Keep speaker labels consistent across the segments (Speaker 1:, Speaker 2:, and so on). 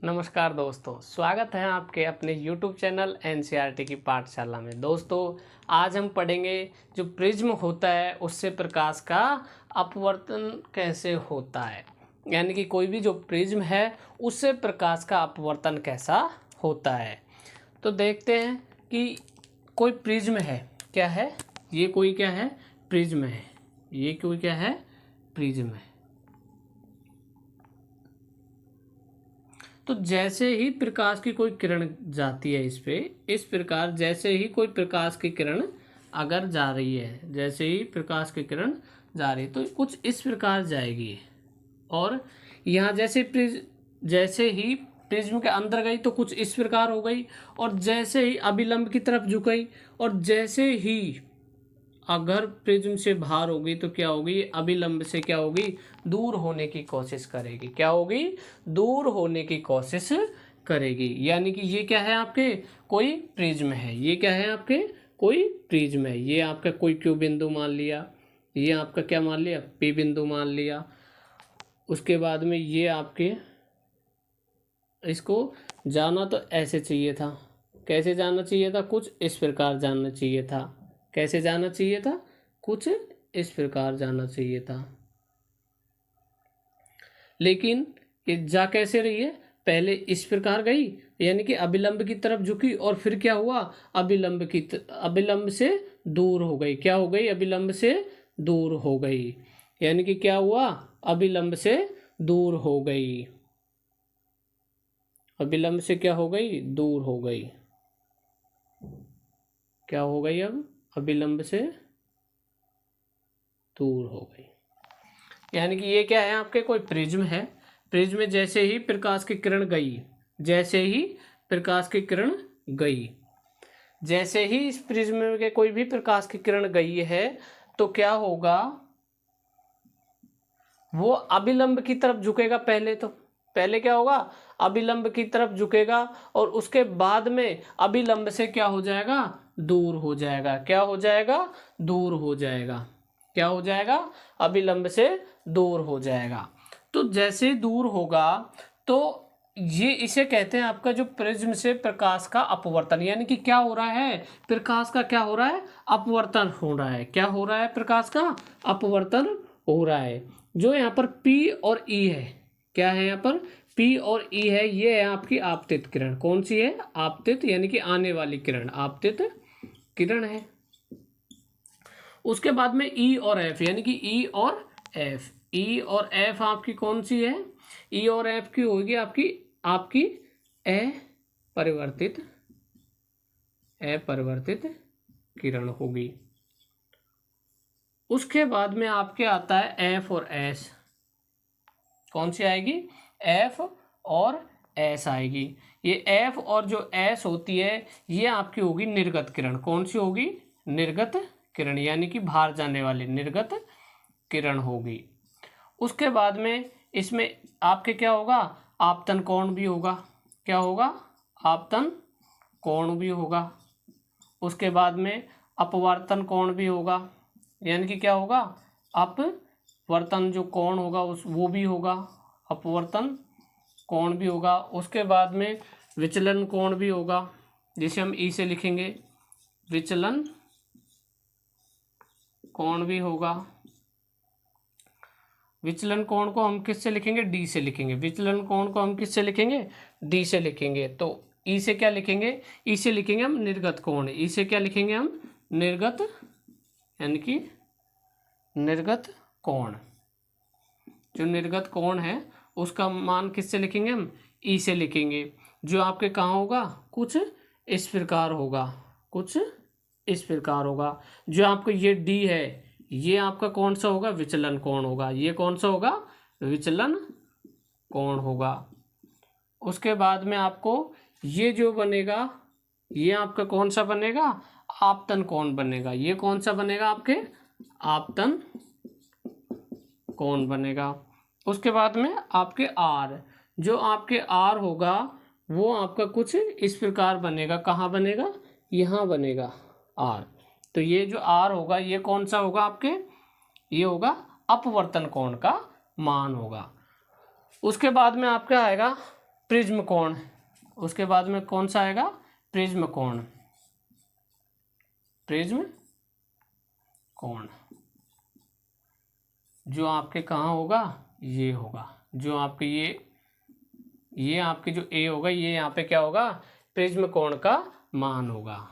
Speaker 1: नमस्कार दोस्तों, स्वागत है आपके अपने YouTube चैनल एनसीईआरटी की पाठशाला में। दोस्तों, आज हम पढ़ेंगे जो प्रिज्म होता है उससे प्रकाश का अपवर्तन कैसे होता है। यानी कि कोई भी जो प्रिज्म है उससे प्रकाश का अपवर्तन कैसा होता है। तो देखते हैं कि कोई प्रिज्म है, क्या है ये, कोई क्या है, प्रिज्म है। ये कोई क्या है, प्रिज्म है। तो जैसे ही प्रकाश की कोई किरण जाती है इस पे, इस प्रकार जैसे ही कोई प्रकाश की किरण अगर जा रही है, जैसे ही प्रकाश की किरण जा रही है तो कुछ इस प्रकार जाएगी। और यहाँ जैसे ही प्रिज्म के अंदर गई तो कुछ इस प्रकार हो गई, और जैसे ही अभिलंब की तरफ झुकई, और जैसे ही अगर प्रिज्म से बाहर होगी तो क्या होगी, अभिलंब से क्या होगी, दूर होने की कोशिश करेगी। क्या होगी, दूर होने की कोशिश करेगी। यानी कि ये क्या है, आपके कोई प्रिज्म है। ये क्या है, आपके कोई प्रिज्म है। ये आपका कोई क्यू बिंदु मान लिया, ये आपका क्या मान लिया, पी बिंदु मान लिया। उसके बाद में ये आपके, इसको जाना तो ऐसे चाहिए था, कैसे जाना चाहिए था, कुछ इस प्रकार जाना चाहिए था। कैसे जाना चाहिए था, कुछ इस प्रकार जाना चाहिए था। लेकिन ये जा कैसे रही है, पहले इस प्रकार गई, यानी कि अभिलंब की तरफ झुकी, और फिर क्या हुआ, अभिलंब से दूर हो गई। क्या हो गई, अभिलंब से दूर हो गई। यानी कि क्या हुआ, अभिलंब से दूर हो गई। अभिलंब से क्या हो गई, दूर हो गई। क्या हो गई, अब अभिलंब से दूर हो गई। यानी कि ये क्या है, आपके कोई प्रिज्म है। प्रिज्म में जैसे ही प्रकाश की किरण गई, जैसे ही प्रकाश की किरण गई, जैसे ही इस प्रिज्म में के कोई भी प्रकाश की किरण गई है तो क्या होगा, वो अभिलंब की तरफ झुकेगा। पहले क्या होगा, अभिलंब की तरफ झुकेगा, और उसके बाद में अभिलंब से क्या हो जाएगा, दूर हो जाएगा। क्या हो जाएगा, दूर हो जाएगा। क्या हो जाएगा, अभिलंब से दूर हो जाएगा। तो जैसे दूर होगा तो ये इसे कहते हैं आपका जो प्रिज्म से प्रकाश का अपवर्तन। यानी कि क्या हो रहा है, प्रकाश का क्या हो रहा है, अपवर्तन हो रहा है। क्या हो रहा है, प्रकाश का अपवर्तन हो रहा है। जो यहाँ पर P और E है, क्या है यहाँ पर P और E है, ये है आपकी आपतित किरण। कौन सी है, आपतित, यानी कि आने वाली किरण, आपतित किरण है। उसके बाद में E और F, यानी कि E और F, E और F आपकी कौन सी है, E और F की होगी आपकी आपकी अपरिवर्तित किरण होगी। उसके बाद में आपके आता है F और S। कौन सी आएगी, F और S आएगी। ये F और जो S होती है ये आपकी होगी निर्गत किरण। कौन सी होगी, निर्गत किरण, यानी कि बाहर जाने वाली निर्गत किरण होगी। उसके बाद में इसमें आपके क्या होगा, आपतन कोण भी होगा। क्या होगा, आपतन कोण भी होगा। उसके बाद में अपवर्तन कोण भी होगा, यानी कि क्या होगा, अपवर्तन जो कोण होगा वो भी होगा, अपवर्तन कोण भी होगा। उसके बाद में विचलन कोण भी होगा, जिसे हम ई से लिखेंगे, विचलन कोण भी होगा। विचलन कोण को हम किससे लिखेंगे, डी से लिखेंगे। विचलन कोण को हम किससे लिखेंगे, डी से लिखेंगे। तो ई से क्या लिखेंगे, ई से लिखेंगे हम निर्गत कोण। ई से क्या लिखेंगे हम, निर्गत, यानी कि निर्गत कोण। जो निर्गत कोण है उसका मान किससे लिखेंगे हम, ई से लिखेंगे। जो आपके कहाँ होगा, कुछ इस प्रकार होगा, कुछ इस प्रकार होगा। जो आपको ये डी है ये आपका कौन सा होगा, विचलन कोण होगा। ये कौन सा होगा, विचलन कोण होगा। उसके बाद में आपको ये जो बनेगा ये आपका कौन सा बनेगा, आपतन कोण बनेगा। ये कौन सा बनेगा, आपके आपतन कोण बनेगा। उसके बाद में आपके आर, जो आपके आर होगा वो आपका कुछ इस प्रकार बनेगा। कहाँ बनेगा, यहाँ बनेगा आर। तो ये जो आर होगा ये कौन सा होगा आपके, ये होगा अपवर्तन कोण का मान होगा। उसके बाद में आपका आएगा प्रिज्म कोण, उसके बाद में कौन सा आएगा, प्रिज्म कोण, प्रिज्म कोण जो आपके कहाँ होगा, ये होगा, जो आपके ये आपके जो ए होगा, ये यहाँ पे क्या होगा, प्रिज्म कोण का मान होगा।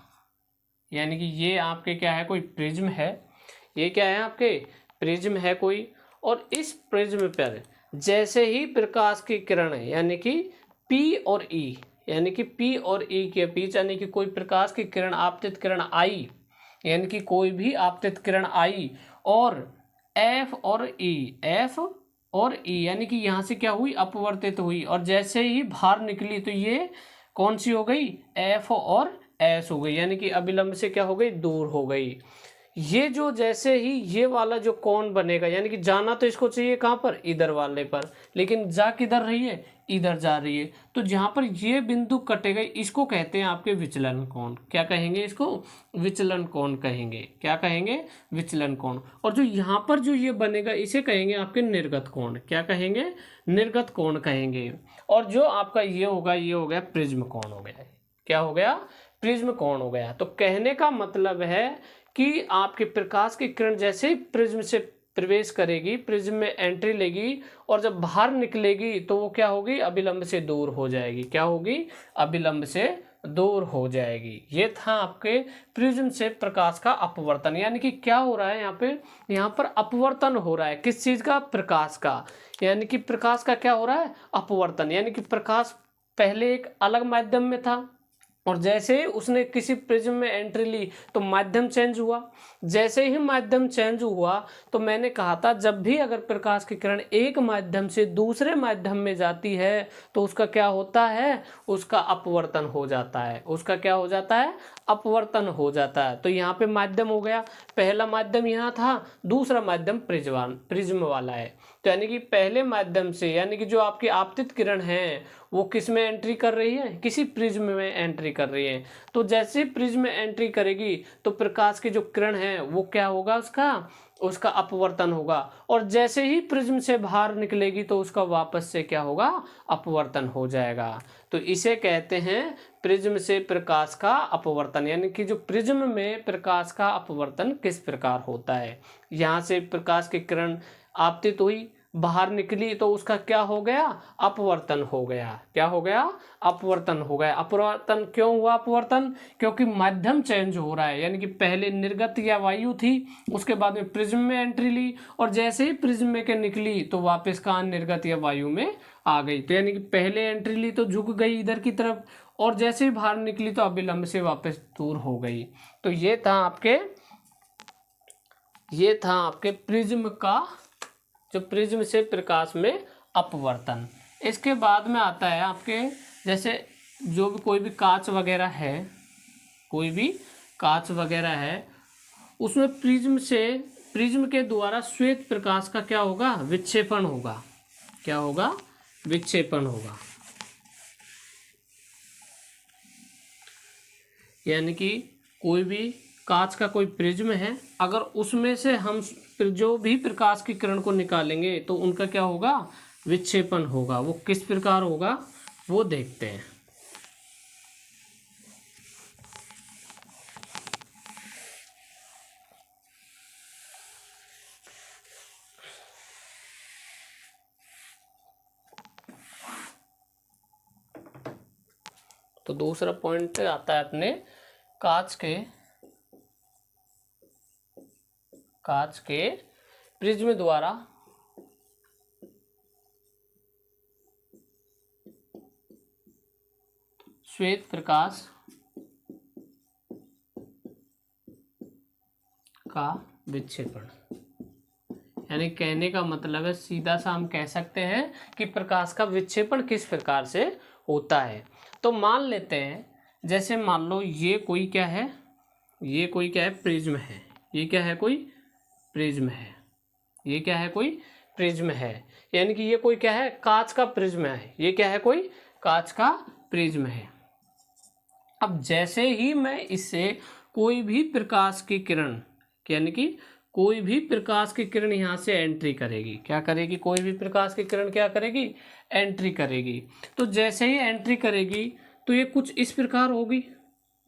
Speaker 1: यानी कि ये आपके क्या है, कोई प्रिज्म है, ये क्या है आपके प्रिज्म है कोई, और इस प्रिज्म पर जैसे ही प्रकाश की किरण यानी कि P और E, यानी कि P और E के बीच यानी कि कोई प्रकाश की किरण आपतित किरण आई, यानी कि कोई भी आपतित किरण आई और F और E यानी कि यहाँ से क्या हुई, अपवर्तित हुई, और जैसे ही बाहर निकली तो ये कौन सी हो गई, F और S हो गई, यानी कि अभिलंब से क्या हो गई, दूर हो गई। ये जो जैसे ही ये वाला जो कोण बनेगा, यानी कि जाना तो इसको चाहिए कहाँ पर, इधर वाले पर, लेकिन जा किधर रही है, इधर जा रही है, तो जहाँ पर ये बिंदु कटेगा इसको कहते हैं आपके विचलन कोण। क्या कहेंगे इसको, विचलन कोण कहेंगे। क्या कहेंगे, विचलन कोण। और जो यहाँ पर जो ये बनेगा इसे कहेंगे आपके निर्गत कोण। क्या कहेंगे, निर्गत कोण कहेंगे। और जो आपका ये होगा, ये हो गया प्रिज्म कोण हो गया। क्या हो गया, प्रिज्म कोण हो गया। तो कहने का मतलब है कि आपके प्रकाश की किरण जैसे ही प्रिज्म से प्रवेश करेगी, प्रिज्म में एंट्री लेगी, और जब बाहर निकलेगी तो वो क्या होगी, अभिलंब से दूर हो जाएगी। क्या होगी, अभिलंब से दूर हो जाएगी। ये था आपके प्रिज्म से प्रकाश का अपवर्तन। यानी कि क्या हो रहा है यहाँ पर अपवर्तन हो रहा है। किस चीज का, प्रकाश का। यानी कि प्रकाश का क्या हो रहा है, अपवर्तन। यानी कि प्रकाश पहले एक अलग माध्यम में था, और जैसे ही उसने किसी प्रिज्म में एंट्री ली तो माध्यम चेंज हुआ। जैसे ही माध्यम चेंज हुआ तो मैंने कहा था जब भी अगर प्रकाश की किरण एक माध्यम से दूसरे माध्यम में जाती है तो उसका क्या होता है, उसका अपवर्तन हो जाता है। उसका क्या हो जाता है, अपवर्तन हो जाता है। तो यहाँ पे माध्यम हो गया, पहला माध्यम यहाँ था, दूसरा माध्यम प्रिज्म वाला है। तो यानी कि पहले माध्यम से, यानी कि जो आपकी आपतित किरण है वो किस में एंट्री कर रही है, किसी प्रिज्म में एंट्री कर रही है। तो जैसे प्रिज्म में एंट्री करेगी तो प्रकाश की जो किरण है वो क्या होगा, उसका अपवर्तन होगा, और जैसे ही प्रिज्म से बाहर निकलेगी तो उसका वापस से क्या होगा, अपवर्तन हो जाएगा। तो इसे कहते हैं प्रिज्म से प्रकाश का अपवर्तन। यानी कि जो प्रिज्म में प्रकाश का अपवर्तन किस प्रकार होता है। यहाँ से प्रकाश की किरण आपतित हुई, बाहर निकली, तो उसका क्या हो गया, अपवर्तन हो गया। क्या हो गया, अपवर्तन हो गया। अपवर्तन क्यों हुआ, अपवर्तन क्योंकि माध्यम चेंज हो रहा है। यानी कि पहले निर्गत या वायु थी, उसके बाद में प्रिज्म में एंट्री ली, और जैसे ही प्रिज्म में के निकली तो वापस कहाँ, निर्गत या वायु में आ गई। तो यानी कि पहले एंट्री ली तो झुक गई इधर की तरफ, और जैसे ही बाहर निकली तो अभिलंब से वापस दूर हो गई। तो ये था आपके प्रिज्म का, जो प्रिज्म से प्रकाश में अपवर्तन। इसके बाद में आता है आपके, जैसे जो भी कोई भी कांच वगैरह है, कोई भी कांच वगैरह है, उसमें प्रिज्म के द्वारा श्वेत प्रकाश का क्या होगा, विक्षेपण होगा। क्या होगा, विक्षेपण होगा। यानी कि कोई भी कांच का कोई प्रिज्म है, अगर उसमें से हम जो भी प्रकाश की किरण को निकालेंगे तो उनका क्या होगा, विक्षेपण होगा। वो किस प्रकार होगा वो देखते हैं। तो दूसरा पॉइंट आता है अपने कांच के प्रिज्म द्वारा श्वेत प्रकाश का विक्षेपण। यानी कहने का मतलब है, सीधा सा हम कह सकते हैं कि प्रकाश का विक्षेपण किस प्रकार से होता है। तो मान लेते हैं, जैसे मान लो ये कोई क्या है, ये कोई क्या है, प्रिज्म है। ये क्या है, कोई प्रिज्म है। ये क्या है, कोई प्रिज्म है। यानी कि ये कोई क्या है, कांच का प्रिज्म है। ये क्या है, कोई कांच का प्रिज्म है। अब जैसे ही मैं इससे कोई भी प्रकाश की किरण, यानी कि कोई भी प्रकाश की किरण यहाँ से एंट्री करेगी। क्या करेगी? कोई भी प्रकाश की किरण क्या करेगी? एंट्री करेगी। तो जैसे ही एंट्री करेगी तो ये कुछ इस प्रकार होगी।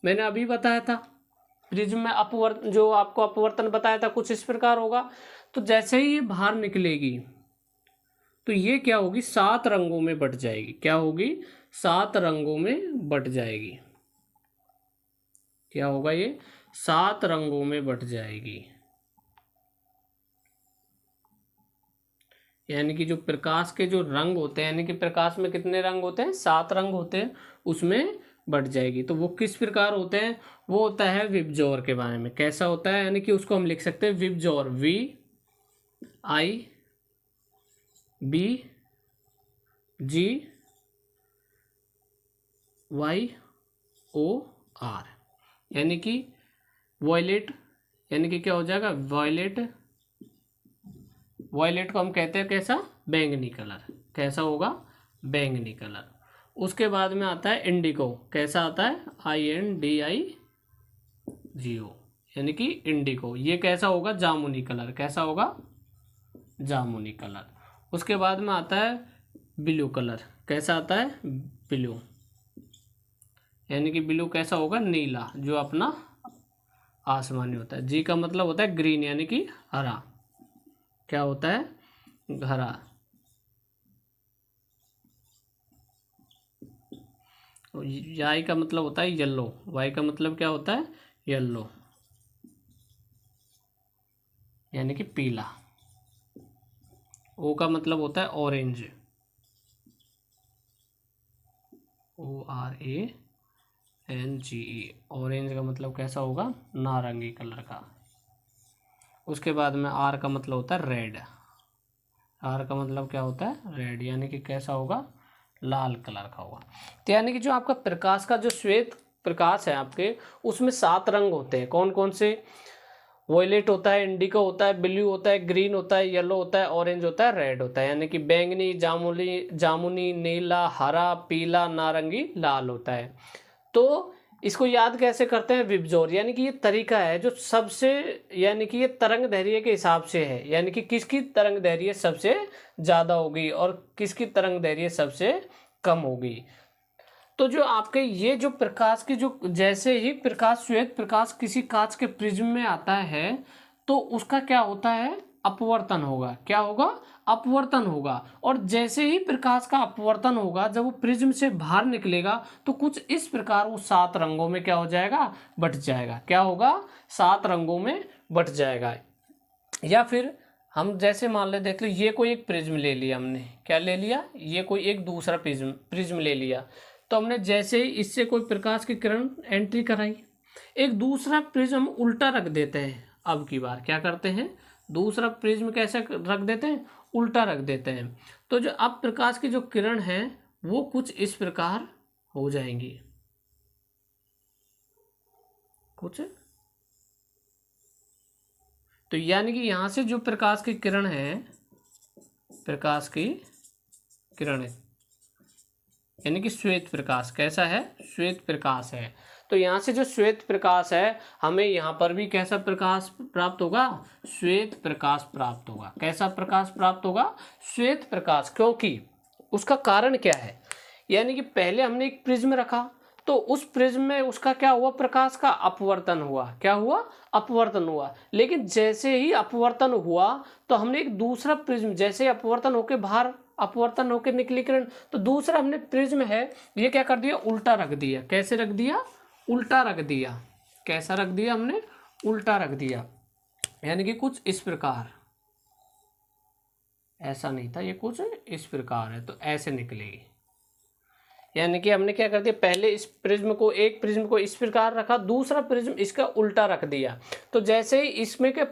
Speaker 1: मैंने अभी बताया था प्रिज्म में अपवर्तन, जो आपको अपवर्तन बताया था, कुछ इस प्रकार होगा। तो जैसे ही ये बाहर निकलेगी तो ये क्या होगी? 7 रंगों में बट जाएगी। क्या होगी? 7 रंगों में बट जाएगी। क्या होगा? ये 7 रंगों में बट जाएगी। यानी कि जो प्रकाश के जो रंग होते हैं, यानी कि प्रकाश में कितने रंग होते हैं? 7 रंग होते हैं, उसमें बट जाएगी। तो वो किस प्रकार होते हैं? वो होता है विबजोर के बारे में। कैसा होता है? यानी कि उसको हम लिख सकते हैं विबजोर, VIBGYOR, यानी कि वॉयलेट, यानी कि क्या हो जाएगा? वॉयलेट। वॉयलेट को हम कहते हैं कैसा? बैंगनी कलर। कैसा होगा? बैंगनी कलर। उसके बाद में आता है इंडिगो। कैसा आता है? INDIGO, यानी कि इंडिगो। ये कैसा होगा? जामुनी कलर। कैसा होगा? जामुनी कलर। उसके बाद में आता है ब्लू कलर। कैसा आता है? ब्लू, यानी कि ब्लू कैसा होगा? नीला, जो अपना आसमानी होता है। जी का मतलब होता है ग्रीन, यानी कि हरा। क्या होता है? हरा। वाई का मतलब होता है येलो। वाई का मतलब क्या होता है? येलो, यानी कि पीला। ओ का मतलब होता है ऑरेंज, ORANGE। ऑरेंज का मतलब कैसा होगा? नारंगी कलर का। उसके बाद में आर का मतलब होता है रेड। आर का मतलब क्या होता है? रेड, यानी कि कैसा होगा? लाल कलर का होगा। तो यानी कि जो आपका प्रकाश का जो श्वेत प्रकाश है आपके, उसमें 7 रंग होते हैं। कौन कौन से? वॉयलेट होता है, इंडिगो होता है, ब्लू होता है, ग्रीन होता है, येलो होता है, ऑरेंज होता है, रेड होता है। यानी कि बैंगनी, जामुनी, नीला, हरा, पीला, नारंगी, लाल होता है। तो इसको याद कैसे करते हैं? विबजोर, यानी कि ये तरीका है जो सबसे, यानी कि ये तरंग दैर्घ्य के हिसाब से है। यानी कि किसकी तरंग दैर्घ्य सबसे ज़्यादा होगी और किसकी तरंग दैर्घ्य सबसे कम होगी। तो जो आपके ये जो प्रकाश की जो, जैसे ही प्रकाश, श्वेत प्रकाश किसी कांच के प्रिज्म में आता है तो उसका क्या होता है? अपवर्तन होगा। क्या होगा? अपवर्तन होगा। और जैसे ही प्रकाश का अपवर्तन होगा, जब वो प्रिज्म से बाहर निकलेगा तो कुछ इस प्रकार वो 7 रंगों में क्या हो जाएगा? बट जाएगा। क्या होगा? 7 रंगों में बट जाएगा। या फिर हम जैसे मान ले, देख लो, ये कोई एक प्रिज्म ले लिया हमने। क्या ले लिया? ये कोई एक दूसरा प्रिज्म ले लिया। तो हमने जैसे ही इससे कोई प्रकाश की किरण एंट्री कराई, एक दूसरा प्रिज्म उल्टा रख देते हैं। अब की बार क्या करते हैं? दूसरा प्रिज्म कैसे रख देते हैं? उल्टा रख देते हैं। तो जो अब प्रकाश की जो किरण है वो कुछ इस प्रकार हो जाएंगी। कुछ तो यानी कि यहां से जो प्रकाश की किरण है, प्रकाश की किरण है, यानी कि श्वेत प्रकाश। कैसा है? श्वेत प्रकाश है। तो यहाँ से जो श्वेत प्रकाश है, हमें यहाँ पर भी कैसा प्रकाश प्राप्त होगा? श्वेत प्रकाश प्राप्त होगा। कैसा प्रकाश प्राप्त होगा? श्वेत प्रकाश। क्योंकि उसका कारण क्या है? यानी कि पहले हमने एक प्रिज्म रखा, तो उस प्रिज्म में उसका क्या हुआ? प्रकाश का अपवर्तन हुआ। क्या हुआ? अपवर्तन हुआ। लेकिन जैसे ही अपवर्तन हुआ तो हमने एक दूसरा प्रिज्म, जैसे अपवर्तन होकर बाहर, अपवर्तन होकर निकली किरण, तो दूसरा हमने प्रिज्म है ये क्या कर दिया? उल्टा रख दिया। कैसे रख दिया? उल्टा रख दिया। कैसा रख दिया हमने? उल्टा रख दिया। यानी कि कुछ इस प्रकार, ऐसा नहीं था, ये कुछ इस प्रकार है, तो ऐसे निकलेगी। यानी कि हमने क्या कर दिया? पहले इस प्रिज्म को, एक प्रिज्म को इस प्रकार रखा, दूसरा प्रिज्म इसका उल्टा रख दिया। तो जैसे ही इसमें के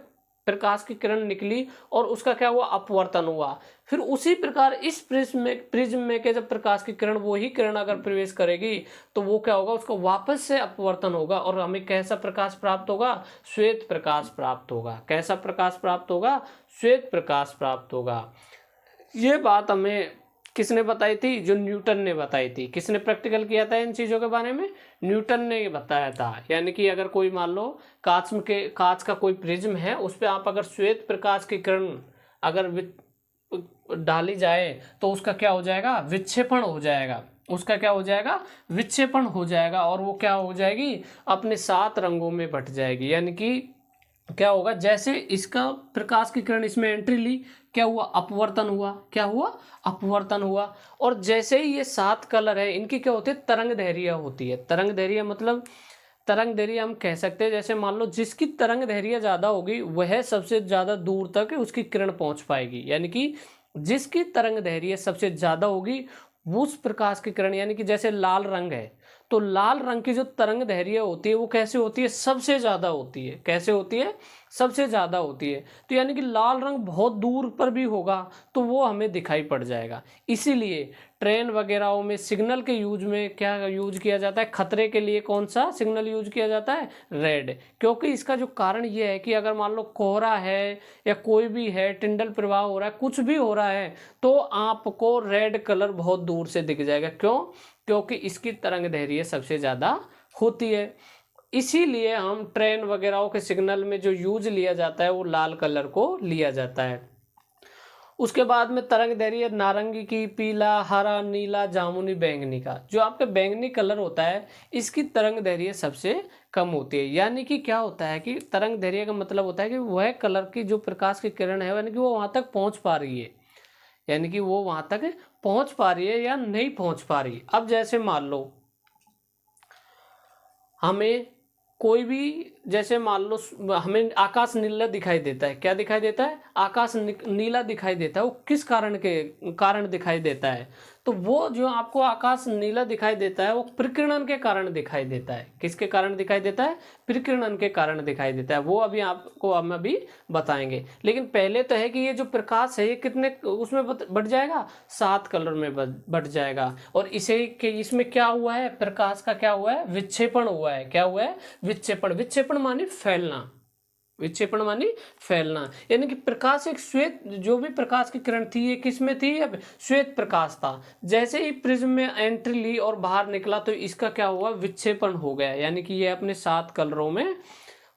Speaker 1: प्रकाश की किरण निकली और उसका क्या हुआ? अपवर्तन हुआ। फिर उसी प्रकार इस प्रिज्म में के जब प्रकाश की किरण, वही किरण अगर प्रवेश करेगी तो वो क्या होगा? उसका वापस से अपवर्तन होगा और हमें कैसा प्रकाश प्राप्त होगा? श्वेत प्रकाश प्राप्त होगा। कैसा प्रकाश प्राप्त होगा? श्वेत प्रकाश प्राप्त होगा। ये बात हमें किसने बताई थी? जो न्यूटन ने बताई थी। किसने प्रैक्टिकल किया था इन चीज़ों के बारे में? न्यूटन ने बताया था। यानी कि अगर कोई मान लो कांच का कोई प्रिज्म है, उस पर आप अगर श्वेत प्रकाश की किरण अगर डाली जाए तो उसका क्या हो जाएगा? विक्षेपण हो जाएगा। उसका क्या हो जाएगा? विक्षेपण हो जाएगा, और वो क्या हो जाएगी? अपने 7 रंगों में बट जाएगी। यानी कि क्या होगा? जैसे इसका प्रकाश की किरण इसमें एंट्री ली, क्या हुआ? अपवर्तन हुआ। क्या हुआ? अपवर्तन हुआ। और जैसे ही ये 7 कलर है, इनकी क्या होती है? तरंग दैर्घ्य होती है। तरंग दैर्घ्य मतलब तरंग दैर्घ्य हम कह सकते हैं, जैसे मान लो जिसकी तरंग दैर्घ्य ज़्यादा होगी वह सबसे ज़्यादा दूर तक उसकी किरण पहुंच पाएगी। यानी कि जिसकी तरंग दैर्घ्य सबसे ज़्यादा होगी उस प्रकाश की किरण, यानी कि जैसे लाल रंग है तो लाल रंग की जो तरंग दैर्घ्य होती है वो कैसे होती है? सबसे ज़्यादा होती है। कैसे होती है? सबसे ज़्यादा होती है। तो यानी कि लाल रंग बहुत दूर पर भी होगा तो वो हमें दिखाई पड़ जाएगा। इसीलिए ट्रेन वगैरह में सिग्नल के यूज में क्या यूज किया जाता है? खतरे के लिए कौन सा सिग्नल यूज किया जाता है? रेड। क्योंकि इसका जो कारण ये है कि अगर मान लो कोहरा है या कोई भी है, टिंडल प्रवाह हो रहा है, कुछ भी हो रहा है, तो आपको रेड कलर बहुत दूर से दिख जाएगा। क्यों? क्योंकि इसकी तरंग दैर्घ्य सबसे ज़्यादा होती है। इसीलिए हम ट्रेन वगैरह के सिग्नल में जो यूज लिया जाता है वो लाल कलर को लिया जाता है। उसके बाद में तरंग दैर्घ्य नारंगी की, पीला, हरा, नीला, जामुनी, बैंगनी का। जो आपका बैंगनी कलर होता है इसकी तरंग दैर्घ्य सबसे कम होती है। यानी कि क्या होता है कि तरंग दैर्घ्य का मतलब होता है कि वह कलर की जो प्रकाश की किरण है यानी कि वो वहां तक पहुंच पा रही है, यानी कि वो वहां तक पहुंच पा रही है या नहीं पहुंच पा रही। अब जैसे मान लो हमें कोई भी, जैसे मान लो हमें आकाश नीला दिखाई देता है। क्या दिखाई देता है? आकाश नीला दिखाई देता है। वो किस कारण दिखाई देता है? तो वो जो आपको आकाश नीला दिखाई देता है वो प्रकीर्णन के कारण दिखाई देता है। किसके कारण दिखाई देता है? प्रकीर्णन के कारण दिखाई देता है। वो अभी आपको हम अभी बताएंगे। लेकिन पहले तो है कि ये जो प्रकाश है ये कितने उसमें बढ़ जाएगा? 7 कलर में बढ़ जाएगा। और इसमें क्या हुआ है? प्रकाश का क्या हुआ है? विक्षेपण हुआ है। क्या हुआ है? विक्षेपण। विक्षेपण मानी फैलना। विक्षेपण मानी फैलना। यानी कि प्रकाश एक श्वेत, जो भी प्रकाश की किरण थी ये किस में थी? अब श्वेत प्रकाश था। जैसे ही प्रिज्म में एंट्री ली और बाहर निकला तो इसका क्या हुआ? विक्षेपण हो गया। यानी कि ये अपने 7 कलरों में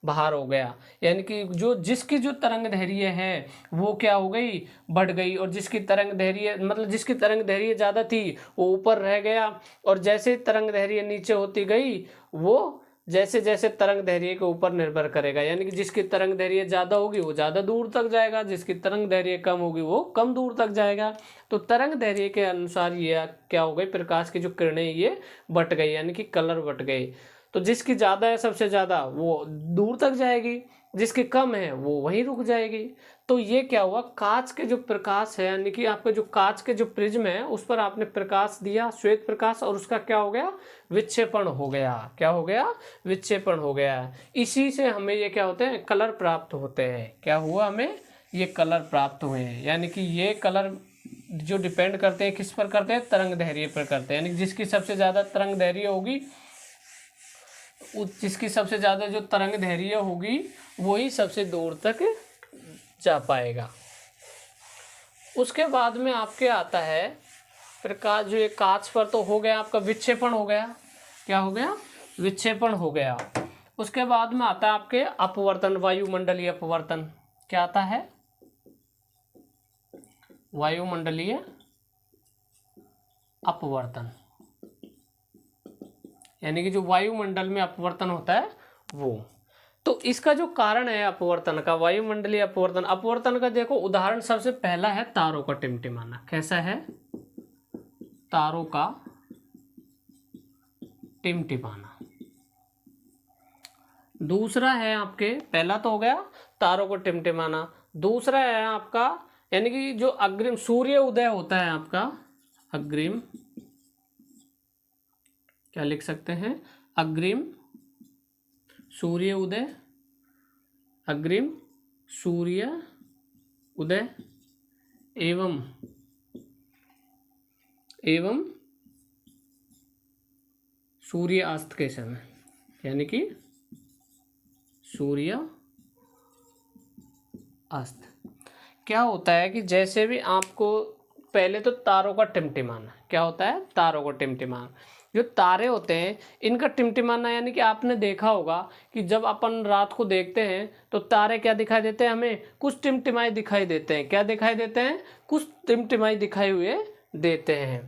Speaker 1: बाहर हो गया। यानी कि जिसकी जो तरंग दैर्घ्य है वो क्या हो गई? बढ़ गई। और जिसकी तरंग दैर्घ्य मतलब जिसकी तरंग दैर्घ्य ज्यादा थी वो ऊपर रह गया। और जैसे तरंग दैर्घ्य नीचे होती गई वो जैसे जैसे तरंग दैर्घ्य के ऊपर निर्भर करेगा। यानी कि जिसकी तरंग दैर्घ्य ज्यादा होगी वो ज्यादा दूर तक जाएगा, जिसकी तरंग दैर्घ्य कम होगी वो कम दूर तक जाएगा। तो तरंग दैर्घ्य के अनुसार ये क्या हो गई? प्रकाश की जो किरणें ये बट गई, यानी कि कलर बट गए। तो जिसकी ज्यादा है सबसे ज्यादा वो दूर तक जाएगी, जिसकी कम है वो वहीं रुक जाएगी। तो ये क्या हुआ? कांच के जो प्रकाश है यानी कि आपका जो कांच के जो प्रिज्म है उस पर आपने प्रकाश दिया, श्वेत प्रकाश, और उसका क्या हो गया? विक्षेपण हो गया। क्या हो गया? विक्षेपण हो गया। इसी से हमें ये क्या होते हैं? कलर प्राप्त होते हैं। क्या हुआ? हमें ये कलर प्राप्त हुए हैं। यानी कि ये कलर जो डिपेंड करते हैं किस पर करते हैं? तरंग दैर्घ्य पर करते हैं। यानी कि जिसकी सबसे ज्यादा तरंग दैर्घ्य होगी, जिसकी सबसे ज्यादा जो तरंग दैर्घ्य होगी वही सबसे दूर तक जा पाएगा। उसके बाद में आपके आता है प्रकाश, जो ये कांच पर तो हो गया आपका विक्षेपण हो गया। क्या हो गया? विक्षेपण हो गया। उसके बाद में आता है आपके अपवर्तन, वायुमंडलीय अपवर्तन। क्या आता है? वायुमंडलीय अपवर्तन। यानी कि जो वायुमंडल में अपवर्तन होता है वो। तो इसका जो कारण है अपवर्तन का, वायुमंडलीय अपवर्तन, अपवर्तन का देखो उदाहरण सबसे पहला है तारों का टिमटिमाना। कैसा है? तारों का टिमटिमाना। दूसरा है आपके, पहला तो हो गया तारों को टिमटिमाना, दूसरा है आपका यानी कि जो अग्रिम सूर्य उदय होता है आपका, अग्रिम, क्या लिख सकते हैं? अग्रिम सूर्य उदय, अग्रिम सूर्य उदय एवं सूर्य अस्त के समय, यानी कि सूर्य अस्त। क्या होता है कि जैसे भी आपको पहले तो तारों का टिमटिमाना, क्या होता है, तारों का टिमटिमाना। जो तारे होते हैं इनका टिमटिमाना, यानी कि आपने देखा होगा कि जब अपन रात को देखते हैं तो तारे क्या दिखाई देते हैं, हमें कुछ टिमटिमाए दिखाई देते हैं। क्या दिखाई देते हैं, कुछ टिमटिमाए दिखाई हुए देते हैं।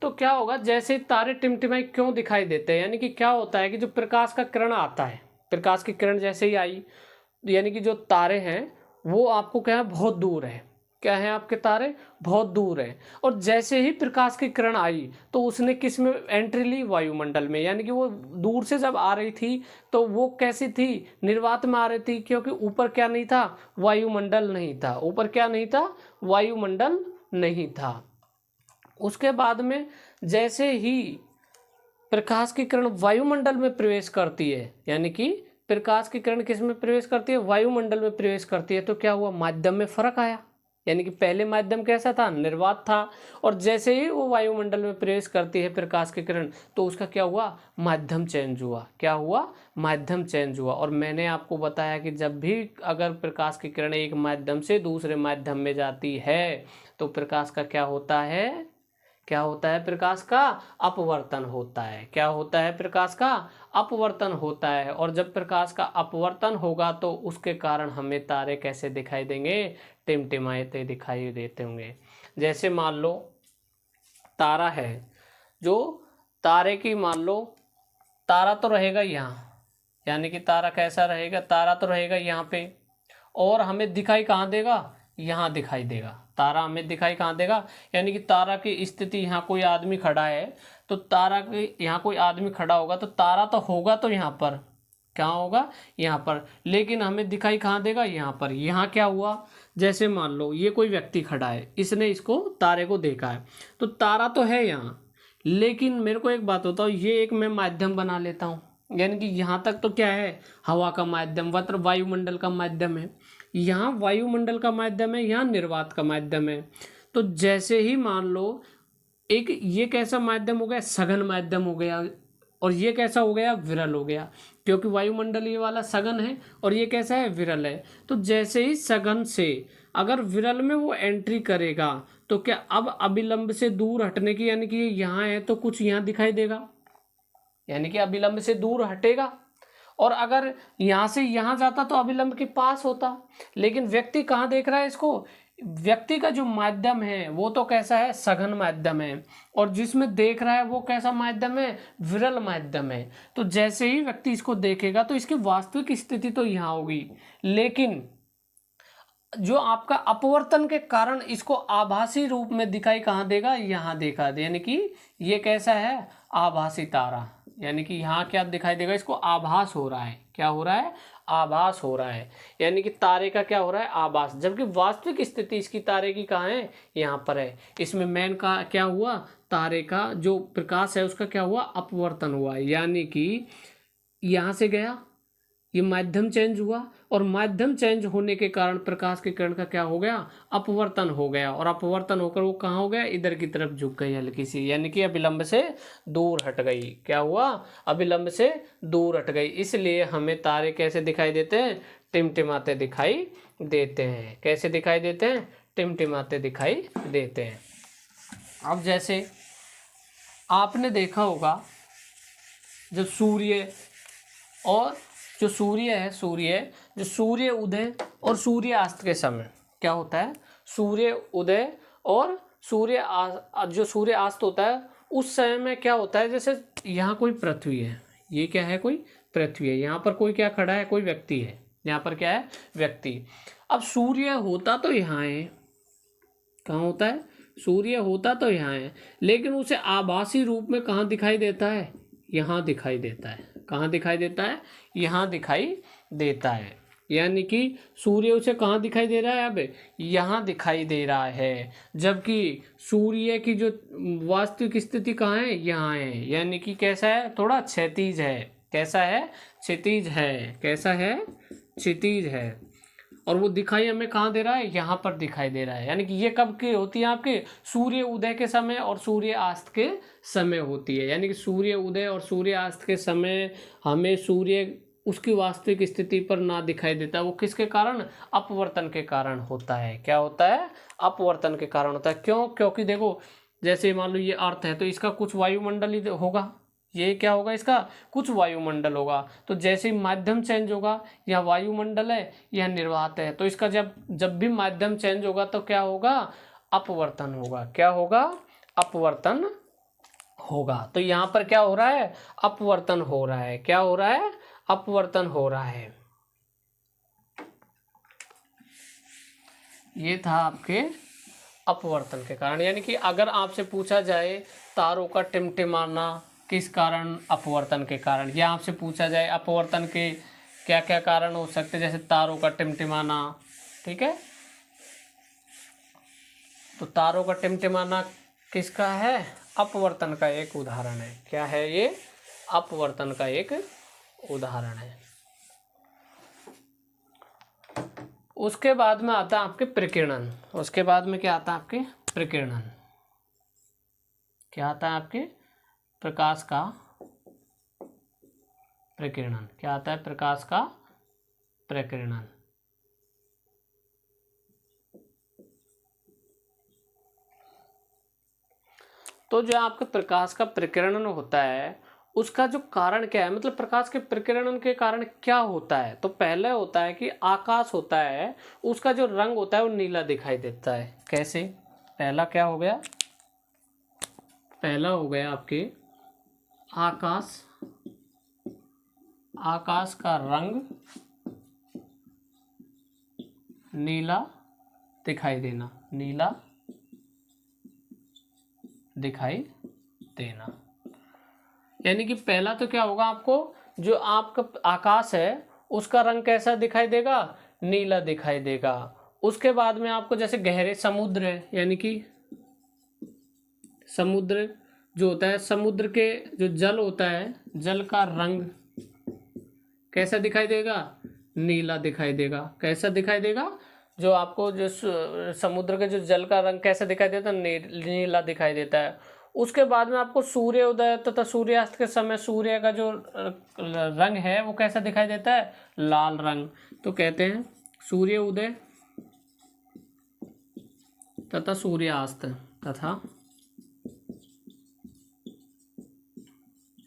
Speaker 1: तो क्या होगा, जैसे तारे टिमटिमाए क्यों दिखाई देते हैं, यानी कि क्या होता है कि जो प्रकाश का किरण आता है, प्रकाश की किरण जैसे ही आई, यानी कि जो तारे हैं वो आपको क्या है, बहुत दूर है। क्या है, आपके तारे बहुत दूर है। और जैसे ही प्रकाश की किरण आई तो उसने किस में एंट्री ली, वायुमंडल में। यानी कि वो दूर से जब आ रही थी तो वो कैसी थी, निर्वात में आ रही थी, क्योंकि ऊपर क्या नहीं था, वायुमंडल नहीं था। ऊपर क्या नहीं था, वायुमंडल नहीं था। उसके बाद में जैसे ही प्रकाश की किरण वायुमंडल में प्रवेश करती है, यानी कि प्रकाश की किरण किस में प्रवेश करती है, वायुमंडल में प्रवेश करती है, तो क्या हुआ, माध्यम में फर्क आया। यानी कि पहले माध्यम कैसा था, निर्वात था, और जैसे ही वो वायुमंडल में प्रवेश करती है प्रकाश की किरण तो उसका क्या हुआ, माध्यम चेंज हुआ। क्या हुआ, माध्यम चेंज हुआ। और मैंने आपको बताया कि जब भी अगर प्रकाश की किरण एक माध्यम से दूसरे माध्यम में जाती है तो प्रकाश का क्या होता है, क्या होता है, प्रकाश का अपवर्तन होता है। क्या होता है, प्रकाश का अपवर्तन होता है। और जब प्रकाश का अपवर्तन होगा तो उसके कारण हमें तारे कैसे दिखाई देंगे, टिमटिमाते दिखाई देते होंगे। जैसे मान लो तारा है, जो तारे की मान लो, तारा तो रहेगा यहाँ, यानी कि तारा कैसा रहेगा, तारा तो रहेगा यहाँ पे, और हमें दिखाई कहाँ देगा, यहाँ दिखाई देगा। तारा हमें दिखाई कहाँ देगा, यानी कि तारा की स्थिति, यहाँ कोई आदमी खड़ा है तो तारा के यहाँ कोई आदमी खड़ा होगा तो तारा तो होगा तो यहाँ पर, कहाँ होगा, यहाँ पर, लेकिन हमें दिखाई कहाँ देगा, यहाँ पर। यहाँ क्या हुआ, जैसे मान लो ये कोई व्यक्ति खड़ा है, इसने इसको तारे को देखा है तो तारा तो है यहाँ, लेकिन मेरे को एक बात बताओ, ये एक मैं माध्यम बना लेता हूँ, यानी कि यहाँ तक तो क्या है, हवा का माध्यम, मतलब वायुमंडल का माध्यम है। यहाँ वायुमंडल का माध्यम है, यहाँ निर्वात का माध्यम है। तो जैसे ही मान लो एक ये कैसा माध्यम हो गया, सघन माध्यम हो गया, और ये कैसा हो गया, विरल हो गया, क्योंकि वायुमंडल ये वाला सघन है और ये कैसा है, विरल है। तो जैसे ही सघन से अगर विरल में वो एंट्री करेगा तो क्या अब अभिलंब से दूर हटने की, यानी कि ये यहाँ है तो कुछ यहाँ दिखाई देगा, यानी कि अभिलंब से दूर हटेगा। और अगर यहाँ से यहाँ जाता तो अभिलंब के पास होता। लेकिन व्यक्ति कहाँ देख रहा है इसको, व्यक्ति का जो माध्यम है वो तो कैसा है, सघन माध्यम है, और जिसमें देख रहा है वो कैसा माध्यम है, विरल माध्यम है। तो जैसे ही व्यक्ति इसको देखेगा तो इसकी वास्तविक स्थिति तो यहाँ होगी, लेकिन जो आपका अपवर्तन के कारण इसको आभासी रूप में दिखाई कहाँ देगा, यहाँ देखा दे, यानी कि ये कैसा है, आभासी तारा। यानी कि यहाँ क्या दिखाई देगा, इसको आभास हो रहा है। क्या हो रहा है, आभास हो रहा है, यानी कि तारे का क्या हो रहा है, आभास। जबकि वास्तविक स्थिति इसकी तारे की कहाँ है, यहाँ पर है। इसमें मेन का क्या हुआ, तारे का जो प्रकाश है उसका क्या हुआ, अपवर्तन हुआ, यानी कि यहाँ से गया, ये माध्यम चेंज हुआ, और माध्यम चेंज होने के कारण प्रकाश के किरण का क्या हो गया, अपवर्तन हो गया, और अपवर्तन होकर वो कहाँ हो गया, इधर की तरफ झुक गई हल्की सी, यानी कि अभिलंब से दूर हट गई। क्या हुआ, अभिलंब से दूर हट गई। इसलिए हमें तारे कैसे दिखाई देते हैं, टिमटिमाते दिखाई देते हैं। कैसे दिखाई देते हैं, टिमटिमाते दिखाई देते हैं। अब जैसे आपने देखा होगा जब सूर्य और जो सूर्य है, जो सूर्य उदय और सूर्यास्त के समय क्या होता है, सूर्य उदय और जो सूर्यास्त होता है उस समय में क्या होता है, जैसे यहाँ कोई पृथ्वी है, ये क्या है, कोई पृथ्वी है, यहाँ पर कोई क्या खड़ा है, कोई व्यक्ति है, यहाँ पर क्या है, व्यक्ति। अब सूर्य होता तो यहाँ है, कहाँ होता है, सूर्य होता तो यहाँ है, लेकिन उसे आभासी रूप में कहाँ दिखाई देता है, यहाँ दिखाई देता है। कहाँ दिखाई देता है, यहाँ दिखाई देता है। यानी कि सूर्य उसे कहाँ दिखाई दे रहा है, अब यहाँ दिखाई दे रहा है, जबकि सूर्य की जो वास्तविक स्थिति कहाँ है, यहाँ है, यानी कि कैसा है, थोड़ा क्षैतिज है। कैसा है, क्षितिज है। कैसा है, क्षितिज है। और वो दिखाई हमें कहाँ दे रहा है, यहाँ पर दिखाई दे रहा है। यानी कि ये कब की होती है, आपके सूर्य उदय के समय और सूर्यास्त के समय होती है। यानी कि सूर्य उदय और सूर्यास्त के समय हमें सूर्य उसकी वास्तविक स्थिति पर ना दिखाई देता है, वो किसके कारण? अपवर्तन के कारण होता है। क्या होता है? अपवर्तन के कारण होता है। क्यों? क्योंकि देखो जैसे मान लो ये अर्थ है तो इसका कुछ वायुमंडल ही होगा, ये क्या होगा? इसका कुछ वायुमंडल होगा। तो जैसे ही माध्यम चेंज होगा, यह वायुमंडल है यह निर्वात है, तो इसका जब जब भी माध्यम चेंज होगा तो क्या होगा? अपवर्तन होगा। क्या होगा? अपवर्तन होगा। तो यहाँ पर क्या हो रहा है? अपवर्तन हो रहा है। क्या हो रहा है? अपवर्तन हो रहा है। ये था आपके अपवर्तन के कारण। यानी कि अगर आपसे पूछा जाए तारों का टिमटिमाना किस कारण? अपवर्तन के कारण। या आपसे पूछा जाए अपवर्तन के क्या क्या कारण हो सकते, जैसे तारों का टिमटिमाना, ठीक है, तो तारों का टिमटिमाना किसका है? अपवर्तन का एक उदाहरण है। क्या है ये? अपवर्तन का एक उदाहरण है। उसके बाद में आता है आपके प्रकीर्णन। उसके बाद में क्या आता है आपके? प्रकीर्णन। क्या आता है आपके? प्रकाश का प्रकीर्णन। क्या आता है? प्रकाश का प्रकीर्णन। तो जो आपका प्रकाश का प्रकीर्णन होता है उसका जो कारण क्या है, मतलब प्रकाश के प्रकीर्णन के कारण क्या होता है? तो पहले होता है कि आकाश होता है उसका जो रंग होता है वो नीला दिखाई देता है। कैसे? पहला क्या हो गया? पहला हो गया आपके आकाश, आकाश का रंग नीला दिखाई देना, नीला दिखाई देना। यानी कि पहला तो क्या होगा, आपको जो आपका आकाश है उसका रंग कैसा दिखाई देगा? नीला दिखाई देगा। उसके बाद में आपको जैसे गहरे समुद्र है, यानी कि समुद्र जो होता है, समुद्र के जो जल होता है, जल का रंग कैसा दिखाई देगा? नीला दिखाई देगा। कैसा दिखाई देगा? जो आपको जो समुद्र के जो जल का रंग कैसा दिखाई देता है? नीला दिखाई देता है। उसके बाद में आपको सूर्य उदय तथा सूर्यास्त के समय सूर्य का जो रंग है वो कैसा दिखाई देता है? लाल रंग। तो कहते हैं सूर्य उदय तथा सूर्यास्त तथा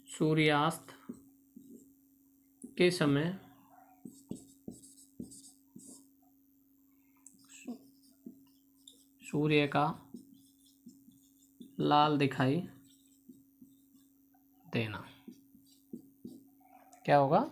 Speaker 1: सूर्यास्त के समय सूर्य का लाल दिखाई देना। क्या होगा?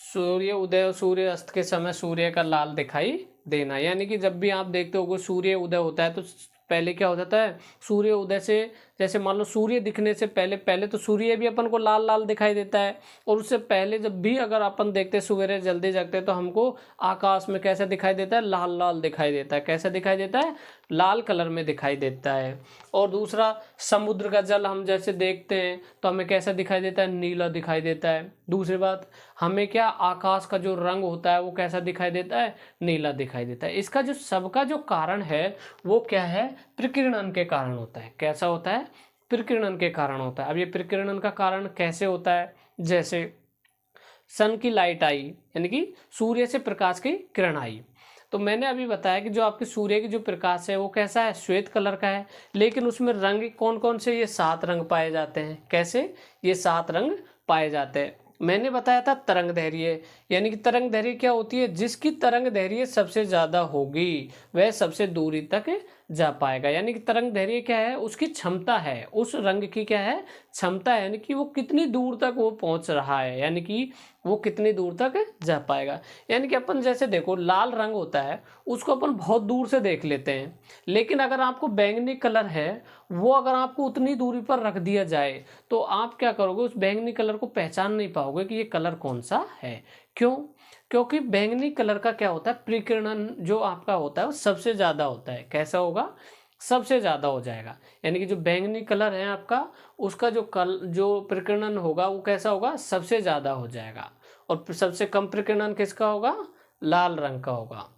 Speaker 1: सूर्य उदय और सूर्य अस्त के समय सूर्य का लाल दिखाई देना। यानी कि जब भी आप देखते हो सूर्य उदय होता है तो पहले क्या हो जाता है? सूर्य उदय से जैसे मान लो सूर्य दिखने से पहले पहले तो सूर्य भी अपन को लाल लाल दिखाई देता है, और उससे पहले जब भी अगर अपन देखते सवेरे जल्दी जगते तो हमको आकाश में कैसा दिखाई देता है? लाल लाल दिखाई देता है। कैसा दिखाई देता है? लाल कलर में दिखाई देता है। और दूसरा, समुद्र का जल हम जैसे देखते हैं तो हमें कैसा दिखाई देता है? नीला दिखाई देता है। दूसरी बात, हमें क्या आकाश का जो रंग होता है वो कैसा दिखाई देता है? नीला दिखाई देता है। इसका जो सबका जो कारण है वो क्या है? प्रकीर्णन के कारण होता है। कैसा होता है? प्रकीर्णन के कारण होता है। अब ये प्रकीर्णन का कारण कैसे होता है? जैसे सन की लाइट आई, यानी कि सूर्य से प्रकाश की किरण आई, तो मैंने अभी बताया कि जो आपके सूर्य की जो प्रकाश है वो कैसा है? श्वेत कलर का है। लेकिन उसमें रंग कौन कौन से? ये 7 रंग पाए जाते हैं। कैसे? ये 7 रंग पाए जाते हैं। मैंने बताया था तरंग दैर्घ्य, यानी कि तरंग दैर्घ्य क्या होती है? जिसकी तरंग दैर्घ्य सबसे ज़्यादा होगी वह सबसे दूरी तक जा पाएगा। यानी कि तरंग दैर्घ्य क्या है? उसकी क्षमता है, उस रंग की क्या है? क्षमता है, यानी कि वो कितनी दूर तक वो पहुंच रहा है, यानी कि वो कितनी दूर तक जा पाएगा। यानी कि अपन जैसे देखो लाल रंग होता है उसको अपन बहुत दूर से देख लेते हैं, लेकिन अगर आपको बैंगनी कलर है वो अगर आपको उतनी दूरी पर रख दिया जाए तो आप क्या करोगे? उस बैंगनी कलर को पहचान नहीं पाओगे कि ये कलर कौन सा है। क्यों? क्योंकि बैंगनी कलर का क्या होता है? प्रकीर्णन जो आपका होता है वो सबसे ज़्यादा होता है। कैसा होगा? सबसे ज़्यादा हो जाएगा। यानी कि जो बैंगनी कलर है आपका उसका जो प्रकीर्णन होगा वो कैसा होगा? सबसे ज़्यादा हो जाएगा। और सबसे कम प्रकीर्णन किसका होगा? लाल रंग का होगा।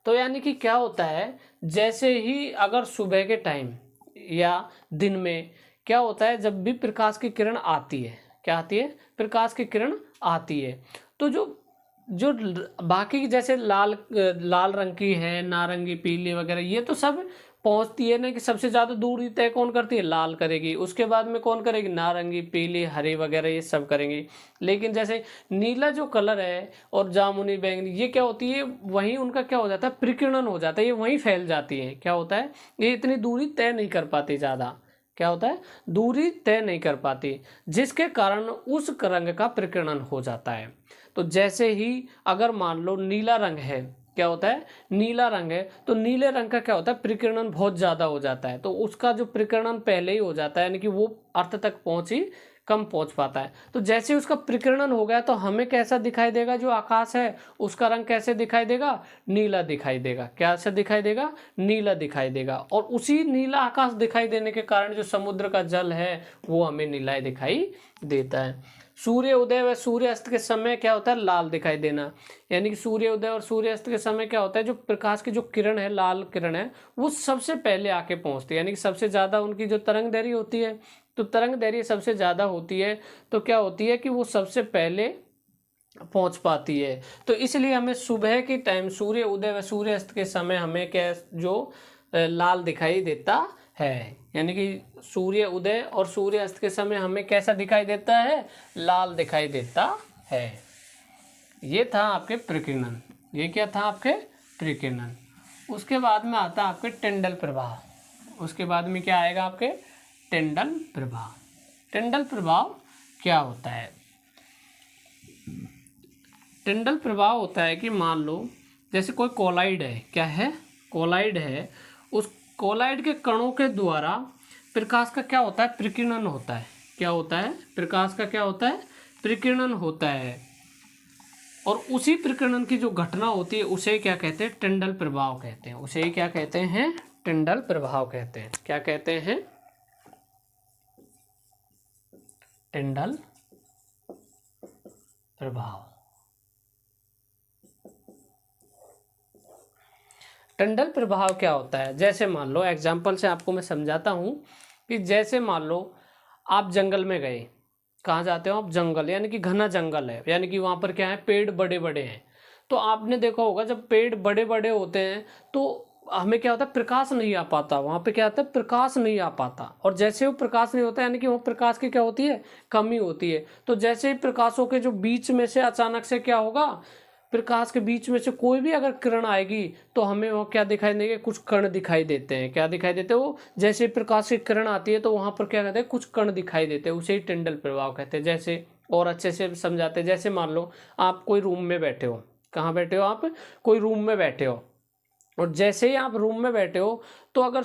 Speaker 1: तो यानी कि क्या होता है, जैसे ही अगर सुबह के टाइम या दिन में क्या होता है, जब भी प्रकाश की किरण आती है क्या आती है, प्रकाश की किरण आती है। तो जो जो बाकी जैसे लाल रंग की है, नारंगी, पीली वगैरह, ये तो सब पहुंचती है ना कि सबसे ज़्यादा दूरी तय कौन करती है, लाल करेगी, उसके बाद में कौन करेगी, नारंगी, पीली, हरी वगैरह ये सब करेंगी। लेकिन जैसे नीला जो कलर है और जामुनी, बैंगनी, ये क्या होती है, वहीं उनका क्या हो जाता है, प्रकीर्णन हो जाता है, ये वहीं फैल जाती है। क्या होता है, ये इतनी दूरी तय नहीं कर पाती ज़्यादा, क्या होता है, दूरी तय नहीं कर पाती, जिसके कारण उस रंग का प्रकीर्णन हो जाता है। तो जैसे ही अगर मान लो नीला रंग है, क्या होता है, नीला रंग है, तो नीले रंग का क्या होता है, प्रकीर्णन बहुत ज़्यादा हो जाता है, तो उसका जो प्रकीर्णन पहले ही हो जाता है, यानी कि वो अर्थ तक कम पहुंच पाता है। तो जैसे उसका प्रकीर्णन हो गया तो हमें कैसा दिखाई देगा, जो आकाश है उसका रंग कैसे दिखाई देगा, नीला दिखाई देगा। क्या से दिखाई देगा, नीला दिखाई देगा। और उसी नीला आकाश दिखाई देने के कारण जो समुद्र का जल है वो हमें नीला दिखाई देता है। सूर्य उदय व सूर्य अस्त के समय क्या होता है, लाल दिखाई देना, यानी कि सूर्य उदय और सूर्य अस्त के समय क्या होता है, जो प्रकाश की जो किरण है, लाल किरण है, वो सबसे पहले आके पहुंचती है, यानी कि सबसे ज़्यादा उनकी जो तरंग दैर्घ्य होती है, तो तरंग दैर्घ्य सबसे ज़्यादा होती है, तो क्या होती है कि वो सबसे पहले पहुंच पाती है। तो इसलिए हमें सुबह के टाइम सूर्य उदय व सूर्य अस्त के समय हमें क्या, जो लाल दिखाई देता है, यानी कि सूर्य उदय और सूर्य अस्त के समय हमें कैसा दिखाई देता है, लाल दिखाई देता है। ये था आपके प्रकीर्णन, ये क्या था आपके प्रकीर्णन। उसके बाद में आता है आपके टिंडल प्रभाव। उसके बाद में क्या आएगा आपके, टिंडल प्रभाव। टिंडल प्रभाव क्या होता है, टिंडल प्रभाव होता है कि मान लो जैसे कोई कोलाइड है, क्या है, कोलाइड है, उस कोलाइड के कणों के द्वारा प्रकाश का क्या होता है, प्रकीर्णन होता है। क्या होता है, प्रकाश का क्या होता है, प्रकीर्णन होता है। और उसी प्रकीर्णन की जो घटना होती है उसे क्या कहते हैं, टिंडल प्रभाव कहते हैं। उसे क्या कहते हैं, टिंडल प्रभाव कहते हैं। क्या कहते हैं, टिंडल प्रभाव। टिंडल प्रभाव क्या होता है, जैसे मान लो एग्जाम्पल से आपको मैं समझाता हूँ कि जैसे मान लो आप जंगल में गए, कहाँ जाते हो आप, जंगल, यानी कि घना जंगल है, यानी कि वहाँ पर क्या है, पेड़ बड़े बड़े हैं। तो आपने देखा होगा जब पेड़ बड़े बड़े होते हैं तो हमें क्या होता है, प्रकाश नहीं आ पाता, वहाँ पे क्या होता है, प्रकाश नहीं आ पाता। और जैसे वो प्रकाश नहीं होता, यानी कि वहाँ प्रकाश की क्या होती है, कमी होती है। तो जैसे ही प्रकाशों के जो बीच में से अचानक से क्या होगा, प्रकाश के बीच में से कोई भी अगर किरण आएगी तो हमें वो क्या दिखाई देंगे, कुछ कण दिखाई देते हैं। क्या दिखाई देते हैं, वो जैसे प्रकाश की किरण आती है तो वहाँ पर क्या कहते हैं, कुछ कण दिखाई देते हैं, उसे ही टिंडल प्रभाव कहते हैं। जैसे और अच्छे से समझाते हैं, जैसे मान लो आप कोई रूम में बैठे हो, कहाँ बैठे हो आप, कोई रूम में बैठे हो, और जैसे ही आप रूम में बैठे हो तो अगर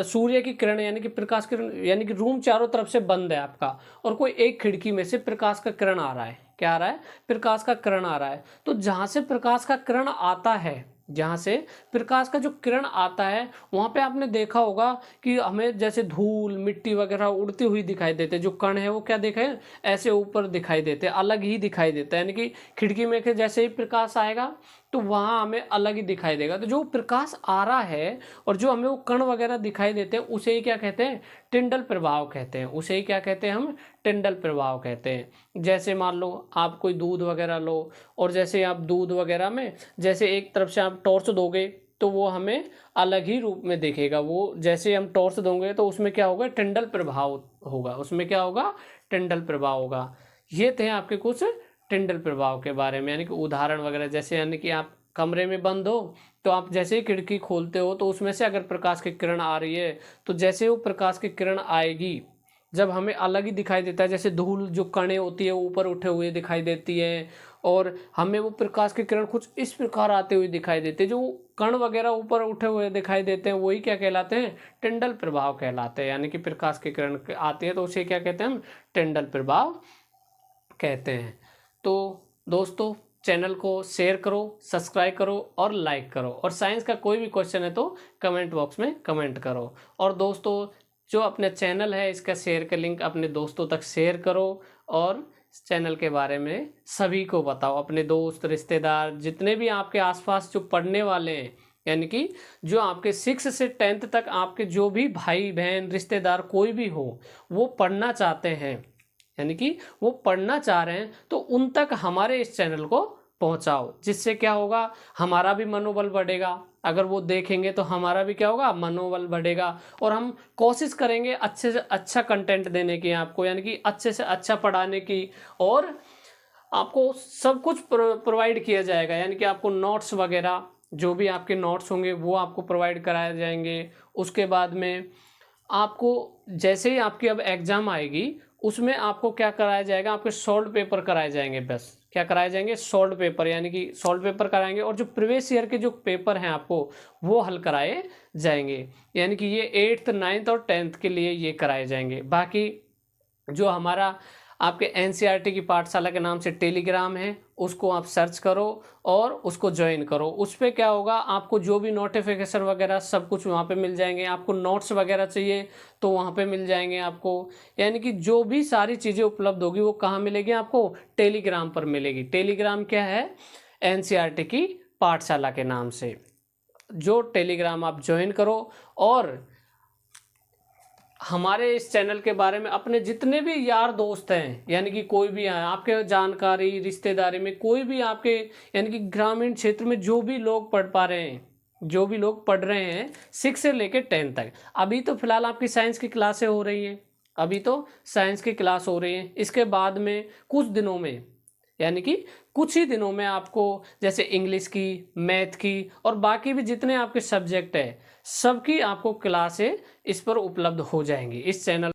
Speaker 1: सूर्य की किरण यानी कि प्रकाश किरण, यानी कि रूम चारों तरफ से बंद है आपका, और कोई एक खिड़की में से प्रकाश का किरण आ रहा है, क्या आ रहा है, प्रकाश का किरण आ रहा है। तो जहाँ से प्रकाश का किरण आता है, जहाँ से प्रकाश का जो किरण आता है वहाँ पे आपने देखा होगा कि हमें जैसे धूल मिट्टी वगैरह उड़ती हुई दिखाई देते, जो कण है वो क्या देखे, ऐसे ऊपर दिखाई देते, अलग ही दिखाई देता है। यानी कि खिड़की में के जैसे ही प्रकाश आएगा तो वहाँ हमें अलग ही दिखाई देगा। तो जो प्रकाश आ रहा है और जो हमें वो कण वगैरह दिखाई देते हैं उसे ही क्या कहते हैं, टिंडल प्रभाव कहते हैं। उसे ही क्या कहते हैं, हम टिंडल प्रभाव कहते हैं। जैसे मान लो आप कोई दूध वगैरह लो, और जैसे आप दूध वगैरह में जैसे एक तरफ से आप टॉर्च दोगे तो वो हमें अलग ही रूप में दिखेगा। वो जैसे हम टॉर्च दोगे तो उसमें क्या होगा, टिंडल प्रभाव होगा, उसमें क्या होगा, टिंडल प्रभाव होगा। ये थे आपके कुछ टिंडल प्रभाव के बारे में, यानी कि उदाहरण वगैरह। जैसे यानी कि आप कमरे में बंद हो तो आप जैसे ही खिड़की खोलते हो तो उसमें से अगर प्रकाश की किरण आ रही है तो जैसे वो प्रकाश की किरण आएगी जब हमें अलग ही दिखाई देता है, जैसे धूल जो कणें होती है ऊपर उठे हुए दिखाई देती है, और हमें वो प्रकाश की किरण कुछ इस प्रकार आते हुए दिखाई देते हैं, जो कण वगैरह ऊपर उठे हुए दिखाई देते हैं, वही क्या कहलाते हैं, टिंडल प्रभाव कहलाते हैं। यानी कि प्रकाश की किरण आती है तो उसे क्या कहते हैं, हम टिंडल प्रभाव कहते हैं। तो दोस्तों चैनल को शेयर करो, सब्सक्राइब करो और लाइक करो, और साइंस का कोई भी क्वेश्चन है तो कमेंट बॉक्स में कमेंट करो। और दोस्तों जो अपने चैनल है इसका शेयर का लिंक अपने दोस्तों तक शेयर करो, और इस चैनल के बारे में सभी को बताओ, अपने दोस्त रिश्तेदार जितने भी आपके आसपास जो पढ़ने वाले हैं, यानी कि जो आपके 6 से 10th तक आपके जो भी भाई बहन रिश्तेदार कोई भी हो वो पढ़ना चाहते हैं, यानी कि वो पढ़ना चाह रहे हैं तो उन तक हमारे इस चैनल को पहुंचाओ, जिससे क्या होगा, हमारा भी मनोबल बढ़ेगा। अगर वो देखेंगे तो हमारा भी क्या होगा, मनोबल बढ़ेगा। और हम कोशिश करेंगे अच्छे से अच्छा कंटेंट देने की आपको, यानी कि अच्छे से अच्छा पढ़ाने की, और आपको सब कुछ प्रोवाइड किया जाएगा। यानी कि आपको नोट्स वगैरह, जो भी आपके नोट्स होंगे वो आपको प्रोवाइड कराए जाएंगे। उसके बाद में आपको जैसे ही आपकी अब एग्ज़ाम आएगी उसमें आपको क्या कराया जाएगा, आपके सॉल्व पेपर कराए जाएंगे। बस क्या कराए जाएंगे, सॉल्व पेपर, यानी कि सॉल्व पेपर कराएंगे। और जो प्रीवियस ईयर के जो पेपर हैं आपको वो हल कराए जाएंगे। यानी कि ये 8th 9th और 10th के लिए ये कराए जाएंगे। बाकी जो हमारा आपके एनसीईआरटी की पाठशाला के नाम से टेलीग्राम है, उसको आप सर्च करो और उसको ज्वाइन करो। उस पर क्या होगा, आपको जो भी नोटिफिकेशन वगैरह सब कुछ वहाँ पे मिल जाएंगे। आपको नोट्स वगैरह चाहिए तो वहाँ पे मिल जाएंगे आपको। यानी कि जो भी सारी चीज़ें उपलब्ध होगी वो कहाँ मिलेगी, आपको टेलीग्राम पर मिलेगी। टेलीग्राम क्या है, एनसीईआरटी की पाठशाला के नाम से। जो टेलीग्राम आप ज्वाइन करो और हमारे इस चैनल के बारे में अपने जितने भी यार दोस्त हैं, यानी कि कोई भी है आपके जानकारी रिश्तेदारी में, कोई भी आपके यानी कि ग्रामीण क्षेत्र में जो भी लोग पढ़ पा रहे हैं, जो भी लोग पढ़ रहे हैं 6 से लेकर 10 तक। अभी तो फिलहाल आपकी साइंस की क्लासें हो रही हैं, अभी तो साइंस की क्लास हो रही है। इसके बाद में कुछ दिनों में, यानी कि कुछ ही दिनों में आपको जैसे इंग्लिश की, मैथ की और बाकी भी जितने आपके सब्जेक्ट है सबकी आपको क्लासें इस पर उपलब्ध हो जाएंगी इस चैनल।